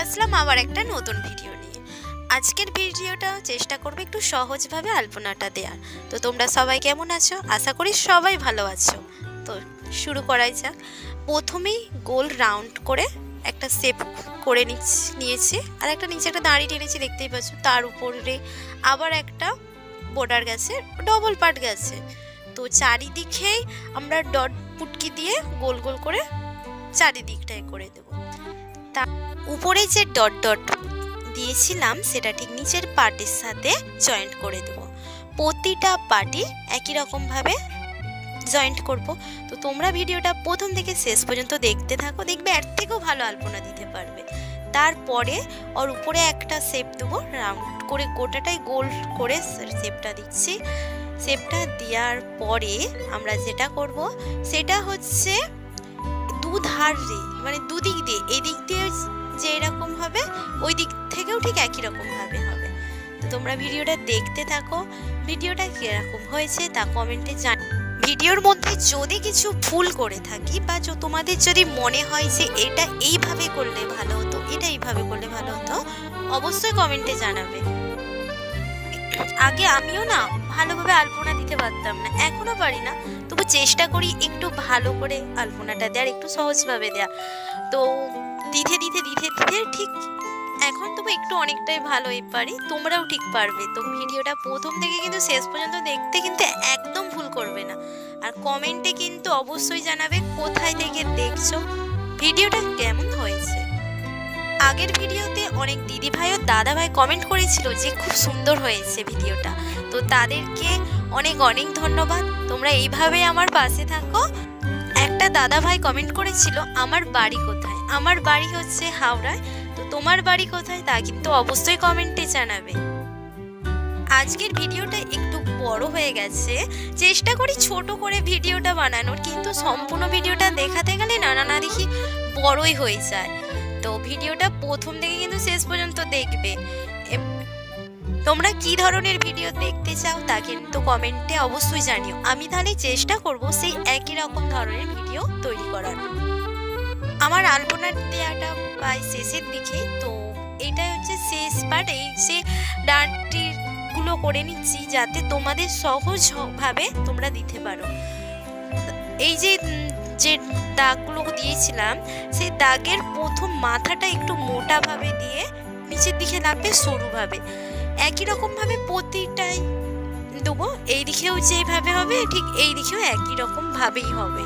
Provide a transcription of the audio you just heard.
আসলাম আবার একটা নতুন ভিডিও নিয়ে। আজকের ভিডিওটা চেষ্টা করব একটু সহজভাবে আলপনাটা দেওয়ার। তো তোমরা সবাই কেমন আছো? আশা করি সবাই ভালো আছো। তো শুরু করাই যাক। প্রথমেই গোল রাউন্ড করে একটা শেপ করে নিয়েছি, আর একটা নিচে একটা দাঁড়ি টেনেছি দেখতেই পাচ্ছ। তার উপরে আবার একটা বর্ডার গেছে, ডবল পার্ট গেছে। তো চারিদিকেই আমরা ডট পুটকি দিয়ে গোল গোল করে চারিদিকটাই করে দেব। তা উপরে যে ডট ডট দিয়েছিলাম সেটা ঠিক নিচের পার্টের সাথে জয়েন্ট করে দেব। প্রতিটা পার্টই একই রকমভাবে জয়েন্ট করব। তো তোমরা ভিডিওটা প্রথম থেকে শেষ পর্যন্ত দেখতে থাকো, দেখবে এর থেকেও ভালো আলপনা দিতে পারবে। তারপরে ওর উপরে একটা শেপ দেবো, রাউন্ড করে গোটাটাই গোল করে শেপটা দিচ্ছি। শেপটা দেওয়ার পরে আমরা যেটা করব সেটা হচ্ছে দুধার মানে দুদিক দিয়ে, এদিক দিয়ে যে এরকম হবে ওই দিক থেকেও ঠিক একই রকম ভাবে হবে। তো তোমরা ভিডিওটা দেখতে থাকো, ভিডিওটা কিরকম হয়েছে তা কমেন্টে জানাও। ভিডিওর মধ্যে যদি কিছু ভুল করে থাকি বা তোমাদের যদি মনে হয় যে এটা এইভাবে করলে ভালো হতো, এটা এইভাবে করলে ভালো হতো, অবশ্যই কমেন্টে জানাবে। আগে আমিও না ভালোভাবে আলপনা দিতে পারতাম না, এখনো পারি না, তবু চেষ্টা করি একটু ভালো করে আলপনাটা দেওয়ার, একটু সহজভাবে দেওয়া। তো দিতে দিতে দিতে দিতে ঠিক এখন তবু একটু অনেকটাই ভালোই পারি, তোমরাও ঠিক পারবে। তো ভিডিওটা প্রথম থেকে কিন্তু শেষ পর্যন্ত দেখতে কিন্তু একদম ভুল করবে না। আর কমেন্টে কিন্তু অবশ্যই জানাবে কোথায় থেকে দেখছো, ভিডিওটা কেমন হয়েছে। আগের ভিডিওতে অনেক দিদিভাই ও দাদাভাই কমেন্ট করেছিল যে খুব সুন্দর হয়েছে ভিডিওটা। তো তাদেরকে অনেক অনেক ধন্যবাদ। তোমরা এইভাবে আমার পাশে থাকো। একটা দাদাভাই কমেন্ট করেছিল আমার বাড়ি কোথায়। আমার বাড়ি হচ্ছে হাওড়ায়। তো তোমার বাড়ি কোথায় তা কিন্তু অবশ্যই কমেন্টে জানাবে। আজকের ভিডিওটা একটু বড় হয়ে গেছে, চেষ্টা করি ছোট করে ভিডিওটা বানানোর, কিন্তু সম্পূর্ণ ভিডিওটা দেখাতে গেলে না দেখি বড়ই হয়ে যায়। তো ভিডিওটা প্রথম থেকে কিন্তু শেষ পর্যন্ত দেখবে। তোমরা কি ধরনের ভিডিও দেখতে চাও তা কিন্তু কমেন্টে অবশ্যই জানিও। আমি তাহলে চেষ্টা করব সেই একই রকম ধরনের ভিডিও তৈরি করার। আমার আলপনা দেওয়াটা প্রায় শেষের দিকে। তো এটাই হচ্ছে শেষ পার্ট। এই যে ডাঁটিগুলো করে নিচ্ছি যাতে তোমাদের সহজভাবে তোমরা দিতে পারো। এই যে দাগগুলো দিয়েছিলাম সেই দাগের প্রথম মাথাটা একটু মোটাভাবে দিয়ে নিচের দিকে নামবে সরুভাবে, একই রকমভাবে প্রতিটাই দেবো। এই দিকেও যেইভাবে হবে ঠিক এই দিকেও একই রকমভাবেই হবে।